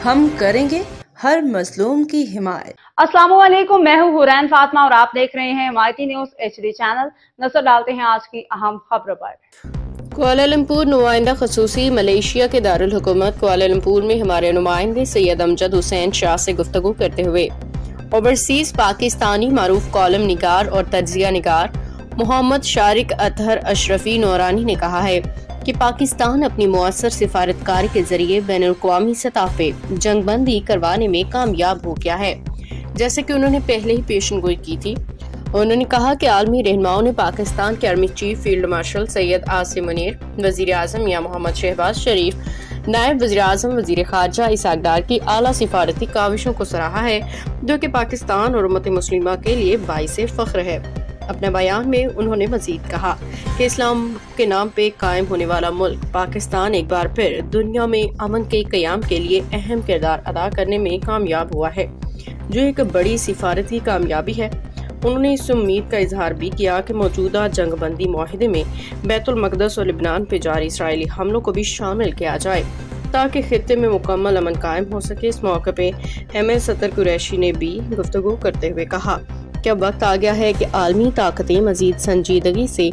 ہم کریں گے ہر مظلوم کی حمایت۔ السلام علیکم، میں ہوں حورین فاطمہ اور آپ دیکھ رہے ہیں حمایتی نیوز HD چینل۔ نظر ڈالتے ہیں آج کی اہم خبروں پر۔ کوالالمپور نمائندہ خصوصی ملائیشیا کے دارالحکومت کوالالمپور میں ہمارے نمائندے سید امجد حسین شاہ سے گفتگو کرتے ہوئے اوورسیز پاکستانی معروف کالم نگار اور تجزیہ نگار محمد شارق اطہر اشرفی نورانی نے کہا ہے کہ پاکستان اپنی مؤثر سفارتکاری کے ذریعے بین الاقوامی سطح پہ جنگ بندی کروانے میں کامیاب ہو گیا ہے، جیسے کہ انہوں نے پہلے ہی پیشن گوئی کی تھی۔ انہوں نے کہا کہ عالمی رہنماؤں نے پاکستان کے army chief field marshal Syed Asim Munir, وزیر اعظم میاں محمد شہباز شریف، نائب وزیر اعظم وزیر خارجہ اسحاق ڈار کی اعلیٰ سفارتی کاوشوں کو سراہا ہے، جو کہ پاکستان اور امت مسلمہ کے لیے باعث فخر ہے۔ اپنے بیان میں انہوں نے مزید کہا کہ اسلام کے نام پہ قائم ہونے والا ملک پاکستان ایک بار پھر دنیا میں امن کے قیام کے لیے اہم کردار ادا کرنے میں کامیاب ہوا ہے، جو ایک بڑی سفارتی کامیابی ہے۔ انہوں نے اس امید کا اظہار بھی کیا کہ موجودہ جنگ بندی معاہدے میں بیت المقدس اور لبنان پہ جاری اسرائیلی حملوں کو بھی شامل کیا جائے تاکہ خطے میں مکمل امن قائم ہو سکے۔ اس موقع پہ احمد ستر قریشی نے بھی گفتگو کرتے ہوئے کہا کہ اب وقت آ گیا ہے کہ عالمی طاقتیں مزید سنجیدگی سے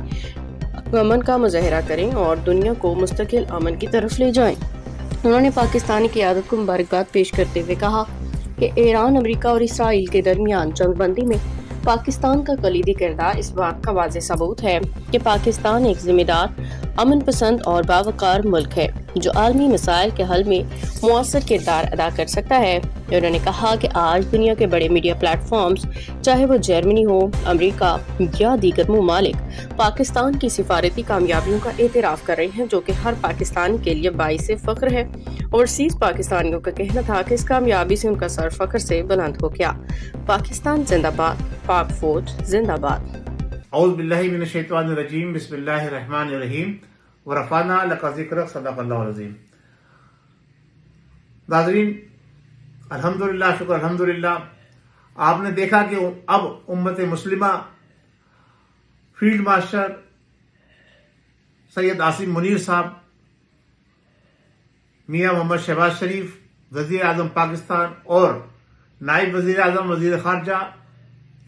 امن کا مظاہرہ کریں اور دنیا کو مستقل امن کی طرف لے جائیں۔ انہوں نے پاکستانی قیادت کو مبارکباد پیش کرتے ہوئے کہا کہ ایران، امریکہ اور اسرائیل کے درمیان جنگ بندی میں پاکستان کا کلیدی کردار اس بات کا واضح ثبوت ہے کہ پاکستان ایک ذمہ دار، امن پسند اور باوقار ملک ہے جو عالمی مسائل کے حل میں مؤثر کردار ادا کر سکتا ہے۔ انہوں نے کہا کہ آج دنیا کے بڑے میڈیا پلیٹ فارمز، چاہے وہ جرمنی ہو، امریکہ یا دیگر ممالک، پاکستان کی سفارتی کامیابیوں کا اعتراف کر رہے ہیں، جو کہ ہر پاکستانی کے لیے باعث فخر ہے۔ اوورسیز پاکستانیوں کا کہنا تھا کہ اس کامیابی سے ان کا سر فخر سے بلند ہو گیا۔ پاکستان زندہ باد، پاک فوج زندہ باد۔ اعوذ باللہ من الشیطان الرجیم، بسم اللہ الرحمن الرحیم، ورفعنا لک ذکرک، صدق اللہ العظیم۔ ناظرین، الحمدللہ، شکر الحمدللہ، آپ نے دیکھا کہ اب امت مسلمہ فیلڈ مارشل سید عاصم منیر صاحب، میاں محمد شہباز شریف وزیر اعظم پاکستان اور نائب وزیر اعظم وزیر خارجہ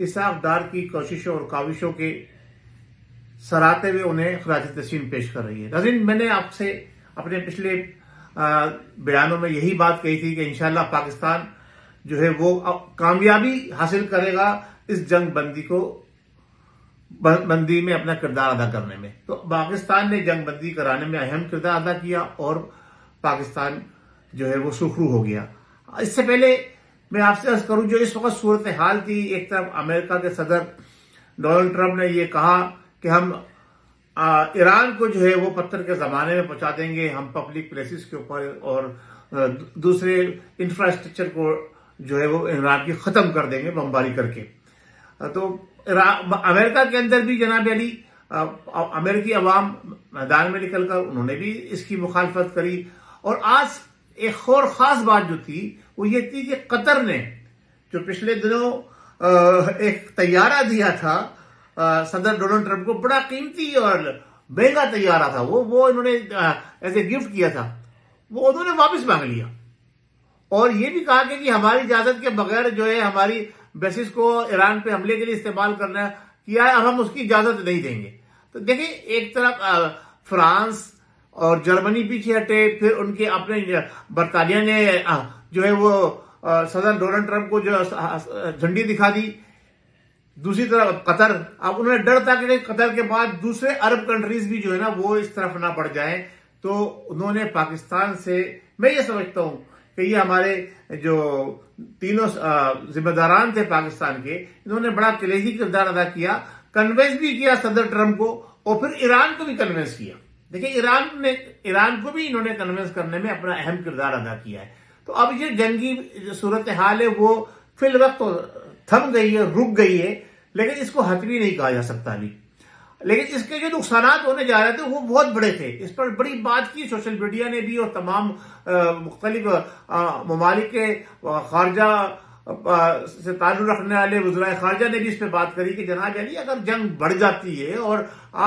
اسحاق ڈار کی کوششوں اور کاوشوں کے سراہتے ہوئے انہیں خراج تحسین پیش کر رہی ہے۔ ناظرین، میں نے آپ سے اپنے پچھلے بیانوں میں یہی بات کہی تھی کہ انشاءاللہ پاکستان جو ہے وہ کامیابی حاصل کرے گا اس جنگ بندی میں اپنا کردار ادا کرنے میں۔ تو پاکستان نے جنگ بندی کرانے میں اہم کردار ادا کیا اور پاکستان جو ہے وہ سرخرو ہو گیا۔ اس سے پہلے میں آپ سے عرض کروں، جو اس وقت صورتحال تھی، ایک طرف امریکہ کے صدر ڈونلڈ ٹرمپ نے یہ کہا کہ ہم ایران کو جو ہے وہ پتھر کے زمانے میں پہنچا دیں گے، ہم پبلک پلیسز کے اوپر اور دوسرے انفراسٹرکچر کو جو ہے وہ ایران کی ختم کر دیں گے بمباری کر کے۔ تو امریکہ کے اندر بھی جناب علی امریکی عوام میدان میں نکل کر انہوں نے بھی اس کی مخالفت کری۔ اور آج ایک اور خاص بات جو تھی وہ یہ تھی کہ قطر نے جو پچھلے دنوں ایک طیارہ دیا تھا صدر ڈونلڈ ٹرمپ کو، بڑا قیمتی اور مہنگا طیارہ تھا، وہ انہوں نے ایز اے گفٹ کیا تھا، وہ انہوں نے واپس مانگ لیا اور یہ بھی کہا کہ ہماری اجازت کے بغیر جو ہے ہماری بیسز کو ایران پہ حملے کے لیے استعمال کرنا کیا ہے، اب ہم اس کی اجازت نہیں دیں گے۔ تو دیکھیں، ایک طرف فرانس اور جرمنی پیچھے ہٹے، پھر ان کے اپنے برطانیہ نے جو ہے وہ صدر ڈونلڈ ٹرمپ کو جو جھنڈی دکھا دی، دوسری طرف قطر، اب انہوں نے ڈر تھا کہ قطر کے بعد دوسرے عرب کنٹریز بھی جو ہے نا وہ اس طرف نہ بڑھ جائیں، تو انہوں نے پاکستان سے، میں یہ سمجھتا ہوں کہ یہ ہمارے جو تینوں ذمہ داران تھے پاکستان کے، انہوں نے بڑا کلیدی کردار ادا کیا، کنوینس بھی کیا صدر ٹرمپ کو اور پھر ایران کو بھی کنوینس کیا۔ دیکھیں، ایران کو بھی انہوں نے کنوینس کرنے میں اپنا اہم کردار ادا کیا ہے۔ تو اب یہ جنگی صورتحال ہے وہ فی الوقت تھم گئی ہے، رک گئی ہے، لیکن اس کو حتمی نہیں کہا جا سکتا ابھی۔ لیکن اس کے جو نقصانات ہونے جا رہے تھے وہ بہت بڑے تھے، اس پر بڑی بات کی سوشل میڈیا نے بھی اور تمام مختلف ممالک کے خارجہ سے تعلق رکھنے والے وزرائے خارجہ نے بھی اس پہ بات کری کہ جناب علی، اگر جنگ بڑھ جاتی ہے اور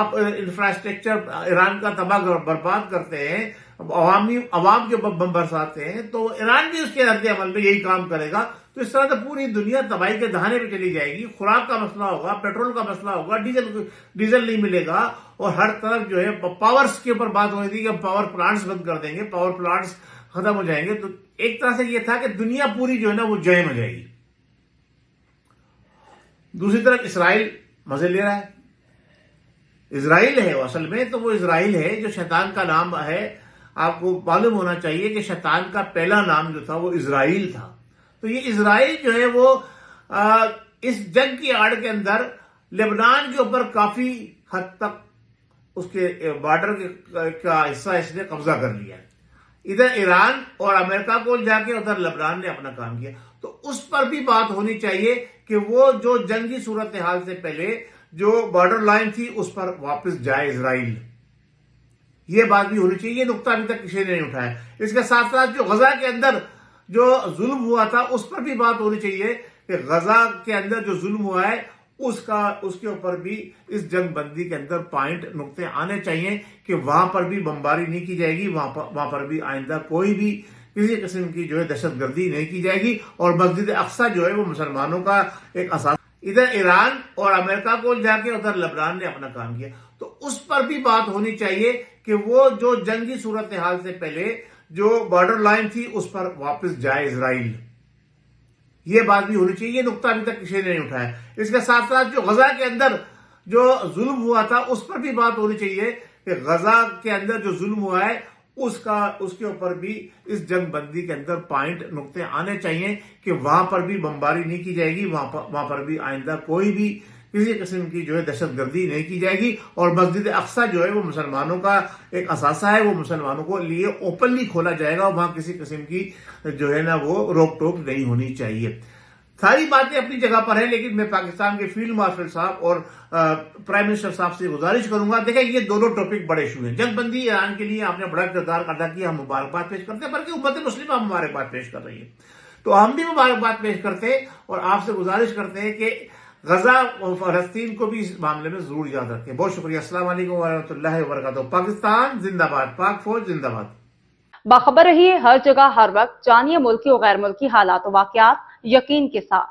آپ انفراسٹرکچر ایران کا تباہ برباد کرتے ہیں عوام جو بم برساتے ہیں تو ایران بھی اس کے رد عمل میں یہی کام کرے گا. تو اس طرح سے پوری دنیا تباہی کے دہانے پہ چلی جائے گی. خوراک کا مسئلہ ہوگا, پیٹرول کا مسئلہ ہوگا, ڈیزل نہیں ملے گا, اور ہر طرف جو ہے پاورز کے اوپر بات ہو رہی تھی کہ پاور پلانٹس بند کر دیں گے, پاور پلانٹس ختم ہو جائیں گے. تو ایک طرح سے یہ تھا کہ دنیا پوری جو ہے نا وہ جیم ہو جائے گی. دوسری طرف اسرائیل مزے لے رہا ہے. اسرائیل ہے اصل میں تو وہ اسرائیل ہے جو شیطان کا نام ہے. آپ کو معلوم ہونا چاہیے کہ شیطان کا پہلا نام جو تھا وہ اسرائیل تھا. تو یہ اسرائیل جو ہے وہ اس جنگ کی آڑ کے اندر لبنان کے اوپر کافی حد تک اس کے بارڈر کا حصہ اس نے قبضہ کر لیا. ادھر ایران اور امریکہ کو جا کے ادھر لبنان نے اپنا کام کیا. تو اس پر بھی بات ہونی چاہیے کہ وہ جو جنگی صورتحال سے پہلے جو بارڈر لائن تھی اس پر واپس جائے اسرائیل. یہ بات بھی ہونی چاہیے. یہ نقطہ ابھی تک کسی نے نہیں اٹھایا. اس کے ساتھ ساتھ جو غزہ کے اندر جو ظلم ہوا تھا اس پر بھی بات ہونی چاہیے کہ غزہ کے اندر جو ظلم ہوا ہے اس کے اوپر بھی اس جنگ بندی کے اندر پوائنٹ نقطے آنے چاہیے کہ وہاں پر بھی بمباری نہیں کی جائے گی, وہاں پر بھی آئندہ کوئی بھی کسی قسم کی جو ہے دہشت گردی نہیں کی جائے گی. اور مسجد اقصی جو ہے وہ مسلمانوں کا ایک اساس. ادھر ایران اور امریکہ کو جا کے ادھر لبنان نے اپنا کام کیا. تو اس پر بھی بات ہونی چاہیے کہ وہ جو جنگی صورتحال سے پہلے جو بارڈر لائن تھی اس پر واپس جائے اسرائیل. یہ بات بھی ہونی چاہیے. یہ نقطہ ابھی تک کسی نے نہیں اٹھایا. اس کے ساتھ ساتھ جو غزہ کے اندر جو ظلم ہوا تھا اس پر بھی بات ہونی چاہیے کہ غزہ کے اندر جو ظلم ہوا ہے اس کے اوپر بھی اس جنگ بندی کے اندر پوائنٹ نقطے آنے چاہیے کہ وہاں پر بھی بمباری نہیں کی جائے گی, وہاں پر بھی آئندہ کوئی بھی کسی قسم کی جو ہے دہشت گردی نہیں کی جائے گی. اور مسجد اقصی جو ہے وہ مسلمانوں کا ایک اثاثہ ہے, وہ مسلمانوں کو لیے اوپنلی کھولا جائے گا. وہاں کسی قسم کی جو ہے نا وہ روک ٹوک نہیں ہونی چاہیے. ساری باتیں اپنی جگہ پر ہیں, لیکن میں پاکستان کے فیلڈ مارشل صاحب اور پرائم منسٹر صاحب سے گزارش کروں گا. دیکھیں یہ دونوں ٹاپک بڑے ایشو ہیں. جنگ بندی ایران کے لیے آپ نے بڑا کردار ادا کیا, ہم مبارکباد پیش کرتے ہیں, بلکہ امت مسلمہ مبارکباد پیش کر رہی ہے. تو ہم بھی مبارکباد پیش کرتے ہیں اور آپ سے گزارش کرتے ہیں کہ غزہ اور فلسطین کو بھی اس معاملے میں ضرور یاد رکھیں. بہت شکریہ. السلام علیکم ورحمۃ اللہ وبرکاتہ. پاکستان زندہ باد, پاک فوج زندہ باد. باخبر رہیے ہر جگہ ہر وقت. جانیے ملکی و غیر ملکی حالات و واقعات یقین کے ساتھ.